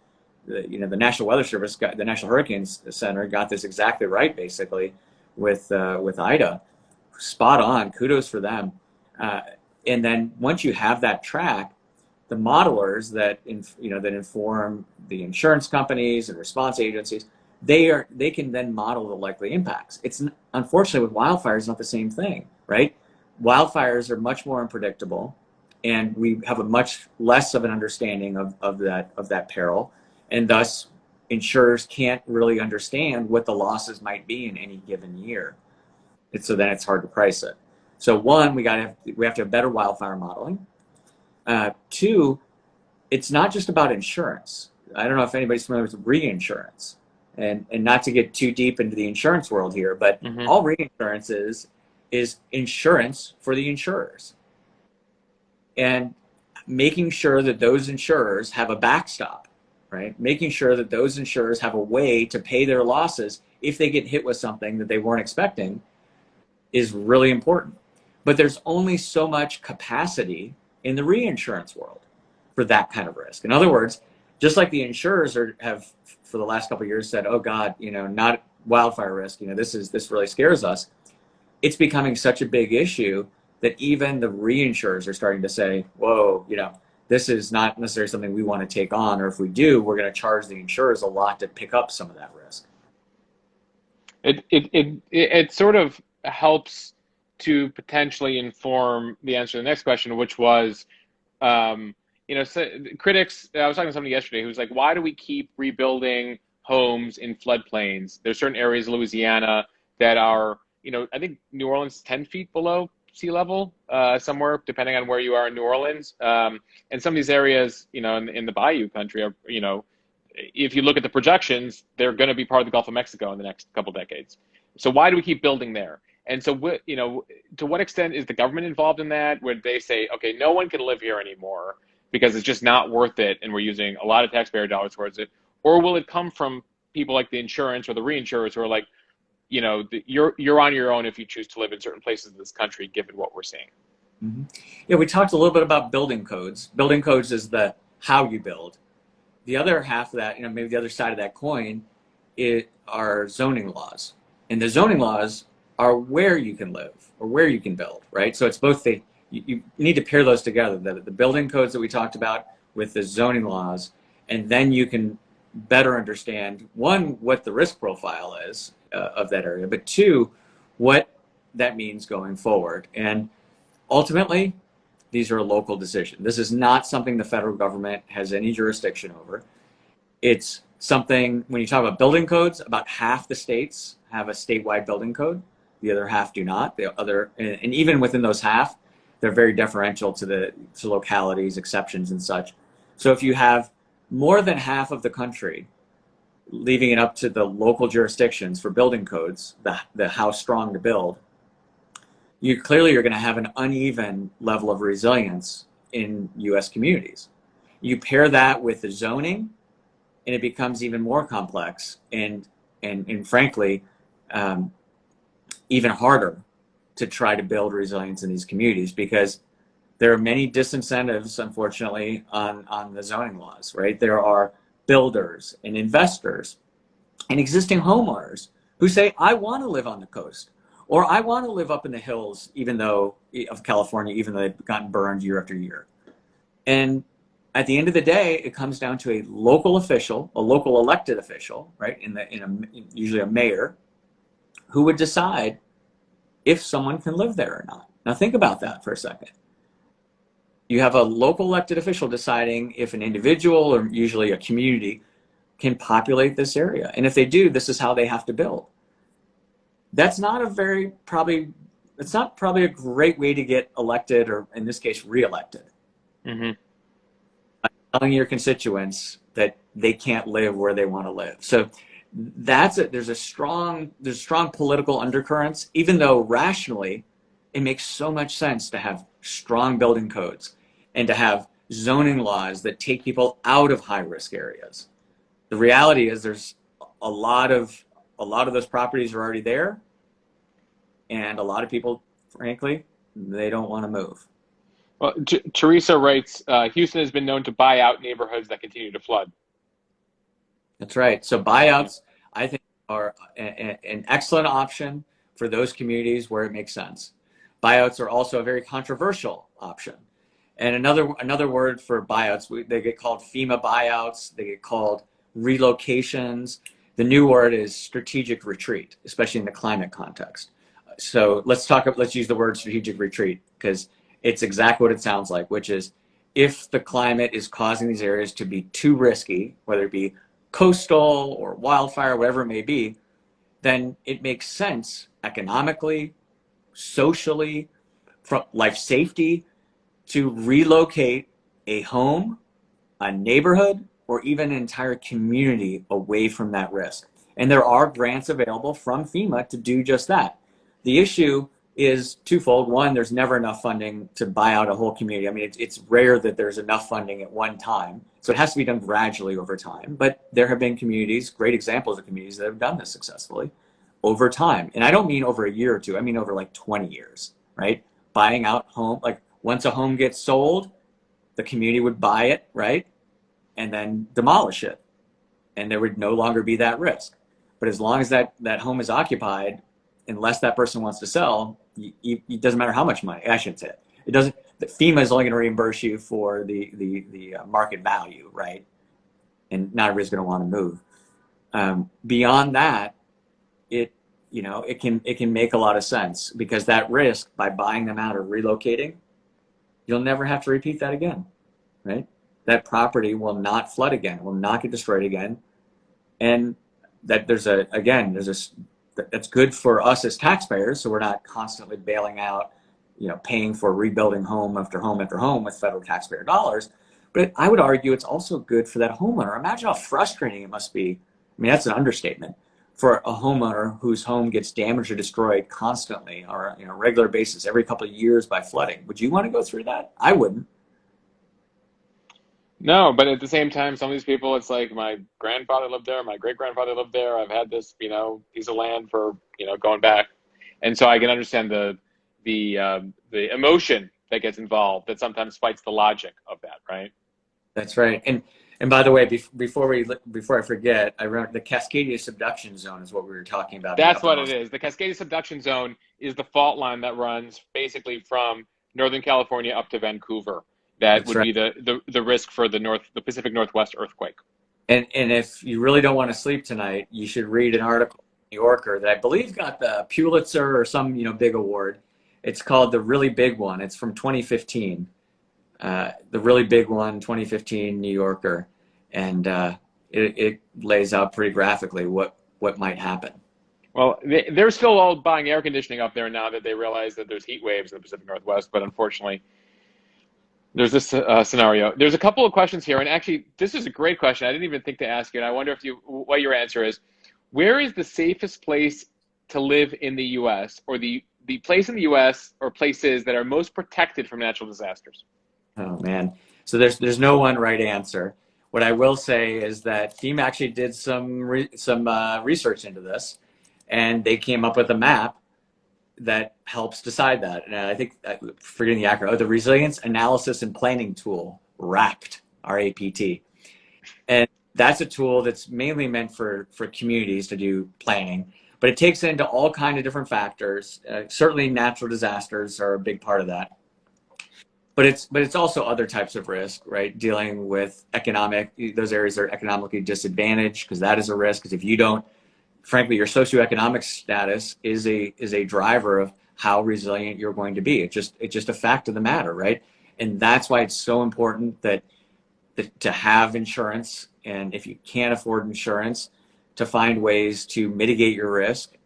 the National Weather Service, the National Hurricanes Center got this exactly right, basically, with Ida. Spot on. Kudos for them. And then once you have that track, the modelers that inform the insurance companies and response agencies, they can then model the likely impacts. It's unfortunately with wildfires not the same thing, right? Wildfires are much more unpredictable, and we have a much less of an understanding of that peril, and thus insurers can't really understand what the losses might be in any given year. So then it's hard to price it. So one, we have to have better wildfire modeling. Two, it's not just about insurance. I don't know if anybody's familiar with reinsurance, and not to get too deep into the insurance world here, but all reinsurance is insurance for the insurers, and making sure that those insurers have a backstop, right? Making sure that those insurers have a way to pay their losses if they get hit with something that they weren't expecting is really important. But there's only so much capacity in the reinsurance world for that kind of risk. In other words, just like the insurers have for the last couple of years said, oh God, not wildfire risk, this really scares us. It's becoming such a big issue that even the reinsurers are starting to say, whoa, this is not necessarily something we want to take on, or if we do, we're going to charge the insurers a lot to pick up some of that risk. It sort of helps to potentially inform the answer to the next question, which was, so critics. I was talking to somebody yesterday who's like, "Why do we keep rebuilding homes in floodplains? There's certain areas of Louisiana that are, I think New Orleans is 10 feet below sea level, somewhere, depending on where you are in New Orleans. And some of these areas, in the Bayou country are, if you look at the projections, they're going to be part of the Gulf of Mexico in the next couple decades. So why do we keep building there? And so, to what extent is the government involved in that, where they say, okay, no one can live here anymore because it's just not worth it, and we're using a lot of taxpayer dollars towards it? Or will it come from people like the insurance or the reinsurers who are like, you're on your own if you choose to live in certain places in this country, given what we're seeing? Mm-hmm. Yeah, we talked a little bit about building codes. Building codes is the how you build. The other half of that, maybe the other side of that coin, are zoning laws. And the zoning laws are where you can live or where you can build, right? So it's both you need to pair those together, the building codes that we talked about with the zoning laws, and then you can better understand, one, what the risk profile is of that area, but two, what that means going forward. And ultimately, these are a local decision. This is not something the federal government has any jurisdiction over. It's something, when you talk about building codes, about half the states have a statewide building code. The other half do not. And even within those half, they're very deferential to localities, exceptions, and such. So if you have more than half of the country leaving it up to the local jurisdictions for building codes, the how strong to build, you're going to have an uneven level of resilience in U.S. communities. You pair that with the zoning, and it becomes even more complex and frankly, even harder to try to build resilience in these communities, because there are many disincentives, unfortunately, on the zoning laws, right? There are builders and investors and existing homeowners who say, I want to live on the coast, or I want to live up in the hills, of California, even though they've gotten burned year after year. And at the end of the day, it comes down to a local official, a local elected official, right? Usually a mayor, who would decide if someone can live there or not. Now think about that for a second. You have a local elected official deciding if an individual, or usually a community, can populate this area. And if they do, this is how they have to build. That's not it's not probably a great way to get elected, or in this case, reelected. Mm-hmm. Telling your constituents that they can't live where they want to live. So there's a strong political undercurrents, even though rationally it makes so much sense to have strong building codes and to have zoning laws that take people out of high risk areas. The reality is there's a lot of those properties are already there, and a lot of people, frankly, they don't want to move. Well, Teresa writes, Houston has been known to buy out neighborhoods that continue to flood. That's right. So buyouts, I think, are an excellent option for those communities where it makes sense. Buyouts are also a very controversial option. And another word for buyouts, they get called FEMA buyouts, they get called relocations. The new word is strategic retreat, especially in the climate context. So let's use the word strategic retreat, because it's exactly what it sounds like, which is if the climate is causing these areas to be too risky, whether it be coastal or wildfire, whatever it may be, then it makes sense economically, socially, from life safety, to relocate a home, a neighborhood, or even an entire community away from that risk. And there are grants available from FEMA to do just that. The issue is twofold. One, there's never enough funding to buy out a whole community. I mean, it's rare that there's enough funding at one time. So it has to be done gradually over time. But there have been communities, great examples of communities that have done this successfully over time. And I don't mean over a year or two. I mean over like 20 years, right? Buying out home, like once a home gets sold, the community would buy it, right? And then demolish it. And there would no longer be that risk. But as long as that home is occupied, unless that person wants to sell, it doesn't matter how much money. I shouldn't say it. It doesn't. FEMA is only going to reimburse you for the market value, right? And not everybody's going to want to move. Beyond that, it can make a lot of sense, because that risk, by buying them out or relocating, you'll never have to repeat that again, right? That property will not flood again, will not get destroyed again. And that that's good for us as taxpayers, so we're not constantly bailing out, paying for rebuilding home after home after home with federal taxpayer dollars. But I would argue it's also good for that homeowner. Imagine how frustrating it must be. I mean, that's an understatement, for a homeowner whose home gets damaged or destroyed constantly or on a regular basis every couple of years by flooding. Would you want to go through that? I wouldn't. No, but at the same time, some of these people, it's like, my grandfather lived there, my great grandfather lived there. I've had this, piece of land for, going back, and so I can understand the emotion that gets involved that sometimes fights the logic of that, right? That's right. And by the way, before I forget, I remember the Cascadia Subduction Zone is what we were talking about. That's what it is. The Cascadia Subduction Zone is the fault line that runs basically from Northern California up to Vancouver. That would be the risk for the Pacific Northwest earthquake. And if you really don't want to sleep tonight, you should read an article in the New Yorker that I believe got the Pulitzer or some big award. It's called The Really Big One. It's from 2015. The Really Big One, 2015 New Yorker, and it lays out pretty graphically what might happen. Well, they're still all buying air conditioning up there now that they realize that there's heat waves in the Pacific Northwest, but unfortunately, there's this scenario. There's a couple of questions here, and actually, this is a great question. I didn't even think to ask you, and I wonder what your answer is. Where is the safest place to live in the U.S., or the place in the U.S. or places that are most protected from natural disasters? Oh man, so there's no one right answer. What I will say is that FEMA actually did some research into this, and they came up with a map that helps decide that. And I think, forgetting the acronym, the Resilience Analysis and Planning Tool, RAPT, R-A-P-T. And that's a tool that's mainly meant for communities to do planning, but it takes into all kinds of different factors. Certainly natural disasters are a big part of that. But it's also other types of risk, right? Dealing with those areas that are economically disadvantaged, because that is a risk. Because if you don't, frankly, your socioeconomic status is a driver of how resilient you're going to be. It's just a fact of the matter, right? And that's why it's so important that to have insurance, and if you can't afford insurance, to find ways to mitigate your risk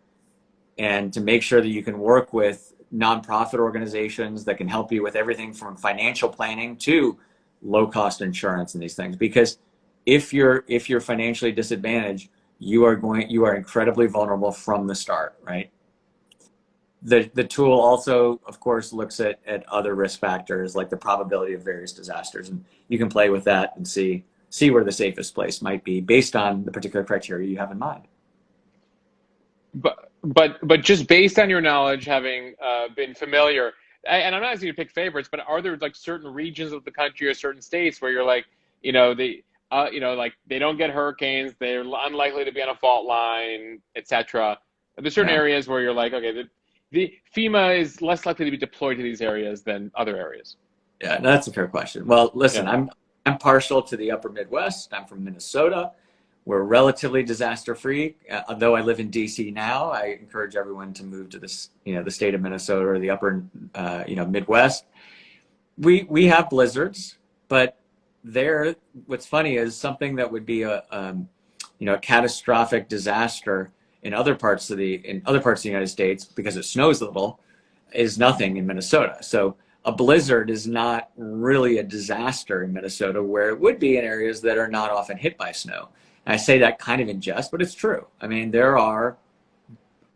and to make sure that you can work with nonprofit organizations that can help you with everything from financial planning to low-cost insurance and these things. Because if you're financially disadvantaged, you are incredibly vulnerable from the start, right? The tool also, of course, looks at other risk factors like the probability of various disasters, and you can play with that and see where the safest place might be based on the particular criteria you have in mind. But just based on your knowledge, having been familiar, and I'm not asking you to pick favorites, but are there like certain regions of the country or certain states where you're like, like they don't get hurricanes, they're unlikely to be on a fault line, etc. There's certain areas where you're like, okay, the FEMA is less likely to be deployed to these areas than other areas. Yeah, that's a fair question. Well, listen, I'm partial to the upper Midwest. I'm from Minnesota. We're relatively disaster-free. Although I live in DC now, I encourage everyone to move to this, the state of Minnesota or the upper, Midwest. We have blizzards, but what's funny is something that would be a catastrophic disaster in other parts of the United States because it snows a little is nothing in Minnesota. So a blizzard is not really a disaster in Minnesota, where it would be in areas that are not often hit by snow. And I say that kind of in jest, but it's true. I mean, there are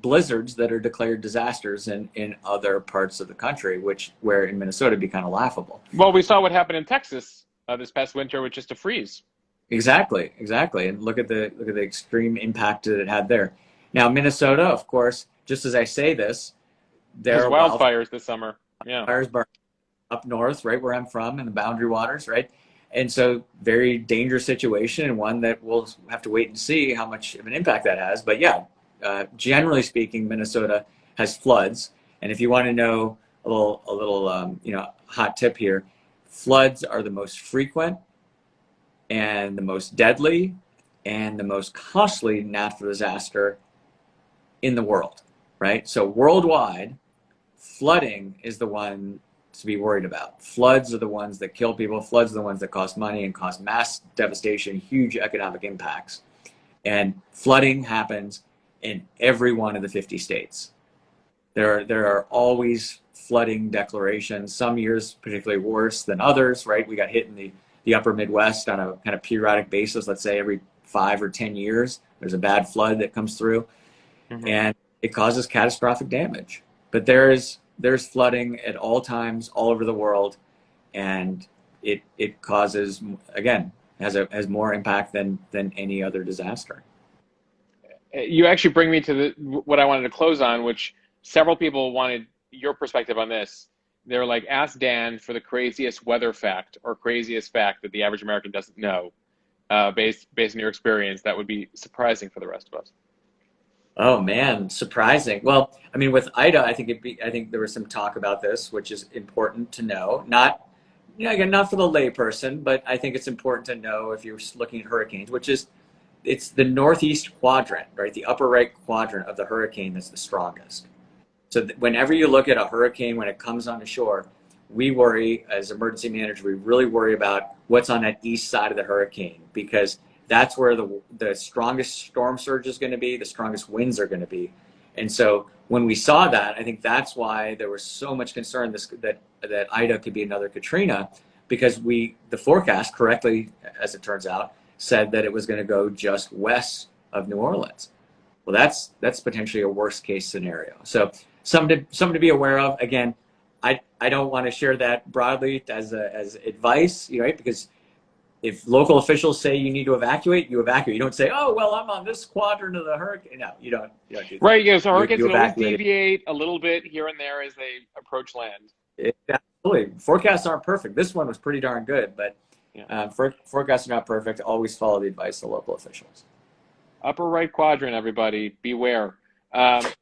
blizzards that are declared disasters in other parts of the country, where in Minnesota it'd be kind of laughable. Well, we saw what happened in Texas this past winter with just a freeze. Exactly. And look at the extreme impact that it had there. Now, Minnesota, of course, just as I say this, there are wildfires this summer. Yeah, fires burn up north, right where I'm from, in the Boundary Waters, right? And so, very dangerous situation, and one that we'll have to wait and see how much of an impact that has. But yeah, generally speaking, Minnesota has floods. And if you want to know hot tip here. Floods are the most frequent and the most deadly and the most costly natural disaster in the world, right? So worldwide, flooding is the one to be worried about. Floods are the ones that kill people. Floods are the ones that cost money and cause mass devastation, huge economic impacts. And flooding happens in every one of the 50 states. There are always flooding declarations, some years particularly worse than others, right? We got hit in the upper Midwest on a kind of periodic basis. Let's say every 5 or 10 years, there's a bad flood that comes through, and it causes catastrophic damage. But there's flooding at all times, all over the world, and it causes, again, has more impact than any other disaster. You actually bring me to what I wanted to close on, which several people wanted your perspective on this. They're like, ask Dan for the craziest weather fact or craziest fact that the average American doesn't know, based on your experience. That would be surprising for the rest of us. Oh man, surprising. Well, I mean, with Ida, I think there was some talk about this, which is important to know. Not, again, not for the layperson, but I think it's important to know if you're looking at hurricanes, which is, it's the northeast quadrant, right? The upper right quadrant of the hurricane that's the strongest. So whenever you look at a hurricane, when it comes onto shore, we worry, as emergency manager, we really worry about what's on that east side of the hurricane, because that's where the strongest storm surge is going to be, the strongest winds are going to be. And so when we saw that, I think that's why there was so much concern that Ida could be another Katrina, because the forecast, correctly as it turns out, said that it was going to go just west of New Orleans. Well, that's potentially a worst case scenario. So something to be aware of. Again, I don't want to share that broadly as advice, right? Because if local officials say you need to evacuate, you evacuate. You don't say, oh, well, I'm on this quadrant of the hurricane. No, you don't do that. Right, yeah, so hurricanes can always deviate a little bit here and there as they approach land. Absolutely. Forecasts aren't perfect. This one was pretty darn good, but forecasts are not perfect. Always follow the advice of local officials. Upper right quadrant, everybody. Beware.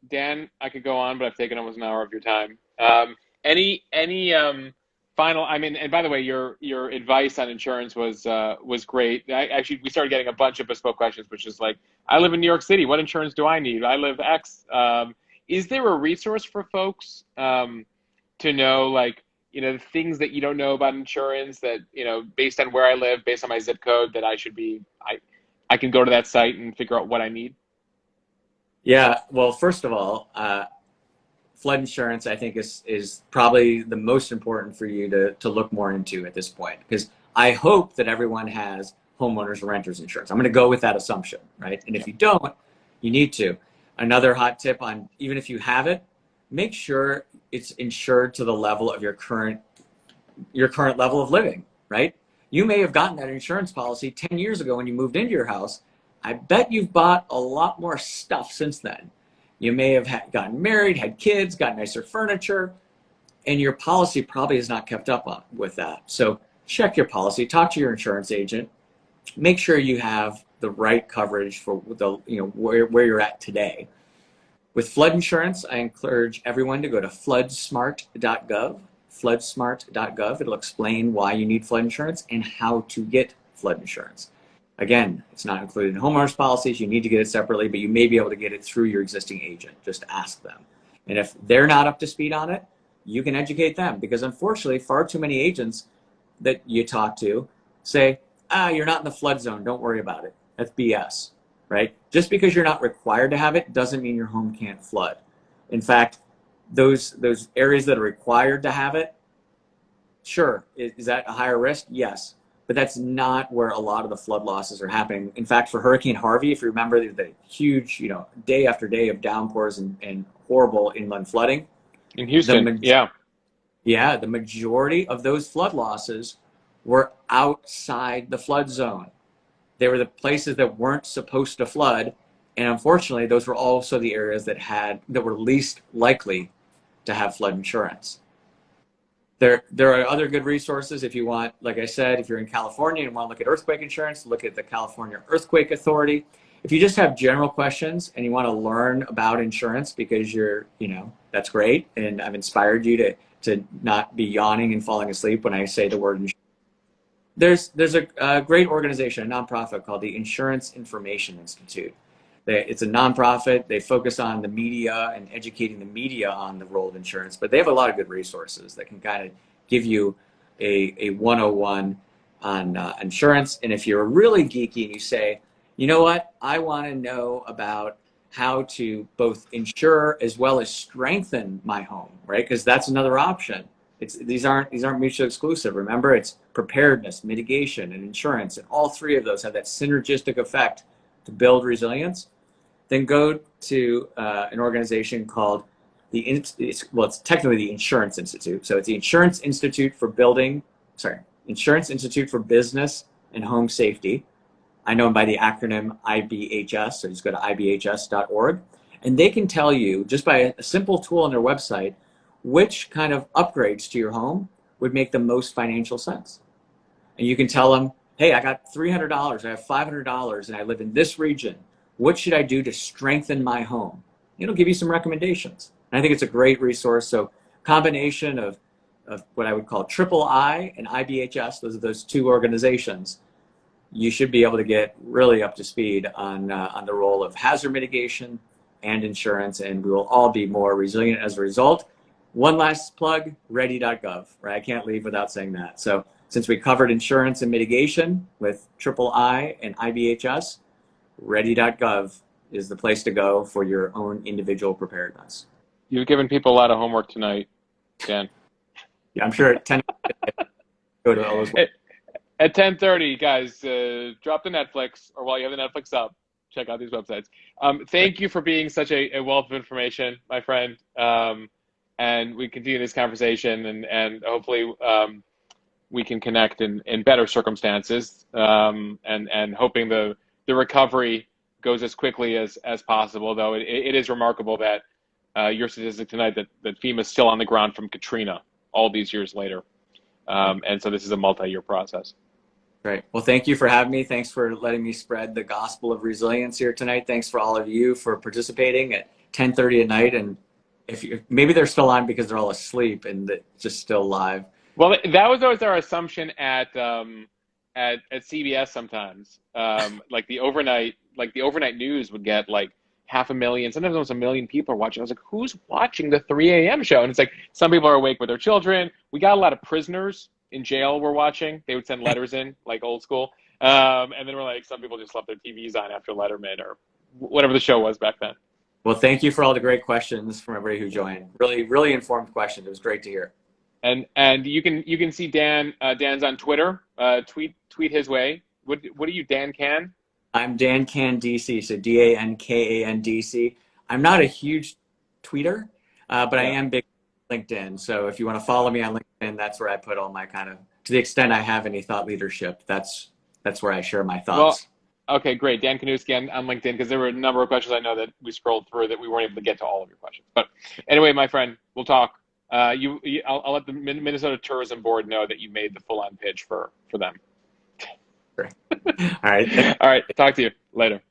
Dan, I could go on, but I've taken almost an hour of your time. Any final? I mean, and by the way, your advice on insurance was great. We started getting a bunch of bespoke questions, which is like, I live in New York City. What insurance do I need? I live X. Is there a resource for folks to know, like, the things that you don't know about insurance that, based on where I live, based on my zip code, that I can go to that site and figure out what I need? Yeah. Well, first of all, flood insurance, I think, is probably the most important for you to look more into at this point, because I hope that everyone has homeowners or renters insurance. I'm going to go with that assumption, right? And if you don't, you need to. Another hot tip on, even if you have it, make sure it's insured to the level of your current level of living, right? You may have gotten that insurance policy 10 years ago when you moved into your house. I bet you've bought a lot more stuff since then. You may have gotten married, had kids, got nicer furniture, and your policy probably has not kept up with that. So check your policy, talk to your insurance agent, make sure you have the right coverage for where you're at today. With flood insurance, I encourage everyone to go to floodsmart.gov. Floodsmart.gov. It'll explain why you need flood insurance and how to get flood insurance. Again, it's not included in homeowners policies. You need to get it separately, but you may be able to get it through your existing agent. Just ask them. And if they're not up to speed on it, you can educate them, because unfortunately, far too many agents that you talk to say, you're not in the flood zone, don't worry about it. That's BS, right? Just because you're not required to have it doesn't mean your home can't flood. In fact, those areas that are required to have it, sure, is that a higher risk? Yes. But that's not where a lot of the flood losses are happening. In fact, for Hurricane Harvey, if you remember the huge, day after day of downpours and horrible inland flooding. In Houston, the majority of those flood losses were outside the flood zone. They were the places that weren't supposed to flood. And unfortunately, those were also the areas that were least likely to have flood insurance. There are other good resources if you want. Like I said, if you're in California and want to look at earthquake insurance, look at the California Earthquake Authority. If you just have general questions and you want to learn about insurance because you're, that's great. And I've inspired you to not be yawning and falling asleep when I say the word insurance. There's a great organization, a nonprofit called the Insurance Information Institute. It's a nonprofit. They focus on the media and educating the media on the role of insurance, but they have a lot of good resources that can kind of give you a 101 on insurance. And if you're really geeky and you say, you know what, I want to know about how to both insure as well as strengthen my home, right? Because that's another option. These aren't mutually exclusive. Remember, it's preparedness, mitigation, and insurance, and all three of those have that synergistic effect to build resilience. Then go to an organization called it's technically the Insurance Institute. So it's the Insurance Institute for Insurance Institute for Business and Home Safety. I know them by the acronym IBHS, so just go to ibhs.org. And they can tell you, just by a simple tool on their website, which kind of upgrades to your home would make the most financial sense. And you can tell them, hey, I got $300, I have $500, and I live in this region. What should I do to strengthen my home? It'll give you some recommendations. And I think it's a great resource. So combination of what I would call Triple I and IBHS, those two organizations, you should be able to get really up to speed on the role of hazard mitigation and insurance, and we will all be more resilient as a result. One last plug, ready.gov, right? I can't leave without saying that. So since we covered insurance and mitigation with Triple I and IBHS, ready.gov is the place to go for your own individual preparedness. You've given people a lot of homework tonight, Dan. Yeah, I'm sure at 10 go to all those. At 10:30, guys, drop the Netflix, or while you have the Netflix up, check out these websites. Thank you for being such a wealth of information, my friend. And we continue this conversation, and hopefully we can connect in better circumstances, and hoping the recovery goes as quickly as possible, though it is remarkable that your statistic tonight that FEMA is still on the ground from Katrina all these years later. And so this is a multi-year process. Great. Well, thank you for having me. Thanks for letting me spread the gospel of resilience here tonight. Thanks for all of you for participating at 10:30 at night. And maybe they're still on because they're all asleep and it's just still live. Well, that was always our assumption at CBS sometimes. Like the overnight news would get like 500,000, sometimes almost 1 million people are watching. I was like, who's watching the 3 a.m. show? And it's like, some people are awake with their children. We got a lot of prisoners in jail were watching. They would send letters in, like old school. And then we're like, some people just left their TVs on after Letterman or whatever the show was back then. Well, thank you for all the great questions from everybody who joined. Really, really informed questions. It was great to hear. And you can see Dan. Dan's on Twitter. Tweet his way. What are you, Dan Can? I'm Dan Can DC, so DANKAN DC. I'm not a huge tweeter, but I am big on LinkedIn. So if you want to follow me on LinkedIn, that's where I put all my to the extent I have any thought leadership, that's where I share my thoughts. Well, okay, great. Dan Kaniewski on LinkedIn, because there were a number of questions I know that we scrolled through that we weren't able to get to all of your questions. But anyway, my friend, we'll talk. I'll let the Minnesota Tourism Board know that you made the full-on pitch for them. Great. All right. All right. Talk to you later.